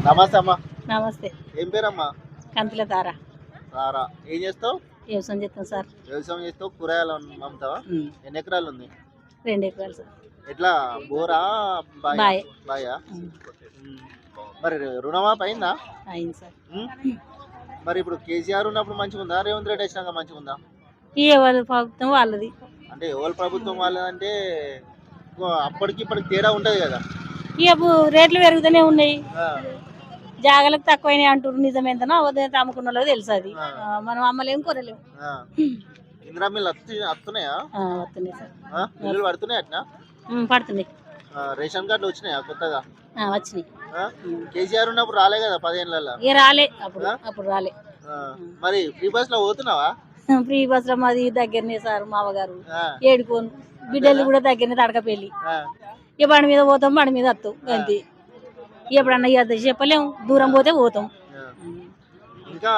నమస్తే అమ్మా. నమస్తే. ఏం పేరమ్మా? కంతుల తార. సారా, ఏం చేస్తావు? వ్యవసాయం చేస్తాం సార్. వ్యవసాయం చేస్తావు, కూరగాయలు అమ్ముతావా? ఎన్ని ఎకరాలు ఉంది? 2 ఎకరాలు సార్. ఎట్లా, బోరా బాయ్. బాయా? మరి రుణమాఫీ అయిందా? అయింది సార్. మరి ఇప్పుడు కేసీఆర్ ఉన్నప్పుడు మంచిగా ఉందా, రేవంత్ రెడ్డి వచ్చినాక మంచిగా ఉందా? ఎవరి ప్రభుత్వం వాళ్ళది. అంటే ఎవరి ప్రభుత్వం వాళ్ళదంటే అప్పటికి ఇప్పటికి తేడా ఉంటది కదా. ఇక రేట్లు పెరుగుతూనే ఉన్నాయి. ఆ, జాగలకు తక్కువైనాయి అంటారు. నిజమేంతనో అవదంతా అమ్ముకున్న వాళ్ళకి తెలుసు అది. మనం అమ్మలేము, కొనలేము. ఆ. ఇందిరా మిల్లు వస్తున్నాయా? వస్తున్నాయి సార్. మిల్లులు పడుతున్నాయి అట్నా? పడుతున్నాయి. రేషన్ కార్డులు వచ్చినాయా కొత్తగా? వచ్చినాయి. కేసీఆర్ ఉన్నప్పుడు రాలే కదా 10 ఏళ్ళ. ఇక రాలే, అప్పుడు రాలే. మరి ఫ్రీ బస్ లో పోతున్నావా? ఫ్రీ బస్ లో మాది దగ్గరనే సార్. మామగారు ఏడుకోను, బిడ్డలు కూడా దగ్గరనే తడకపెళ్ళి. ఇక బండి మీద పోతాం, బండి మీద వస్తాం అంతే. ఎప్పుడన్నా ఇక చెప్పలేము, దూరం పోతే పోతాం. ఇంకా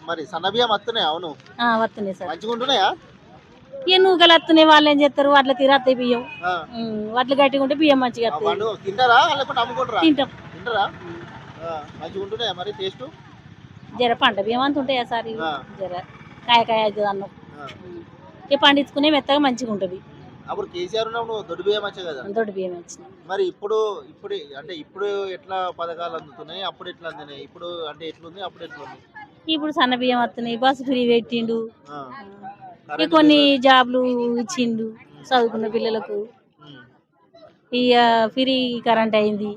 మరి సన్నబియ్యం వస్తున్నాయి? అవును, వస్తున్నాయి సార్. మంచిగా ఉంటున్నాయా? ఇక నూకలు వస్తున్నాయి. వాళ్ళు ఏం చేస్తారు, వాటిలో తీరస్తాయి బియ్యం. వాటిలో గట్టిగా ఉంటే బియ్యం మంచిగా తింటారా లేకుంటే అమ్ముకుంటారా? తింటాం. తింటారా? మంచిగా ఉంటున్నాయా మరి టేస్ట్? జర పంట బియ్యం అంత ఉంటాయా సార్? జర కాయ అవుతుంది అన్నం. ఇక పండించుకునే మెత్తగా మంచిగా ఉంటుంది. అప్పుడు కేసీఆర్ ఉన్నప్పుడు దొడ్డు బియ్యం వచ్చాయి కదా. దొడ్డు బియ్యం వచ్చినాయి. మరి ఇప్పుడు అంటే ఇప్పుడు ఎట్లా పథకాలు అందుతున్నాయి, అప్పుడు ఎట్లా అందినాయి? ఇప్పుడు అంటే ఎట్లుంది, అప్పుడు ఎట్లుంది? ఇప్పుడు సన్న బియ్యం వస్తున్నాయి, బస్సు ఫ్రీ పెట్టిండు, కొన్ని జాబ్లు ఇచ్చిండు చదువుకున్న పిల్లలకు. ఇక ఫ్రీ కరెంట్ అయింది.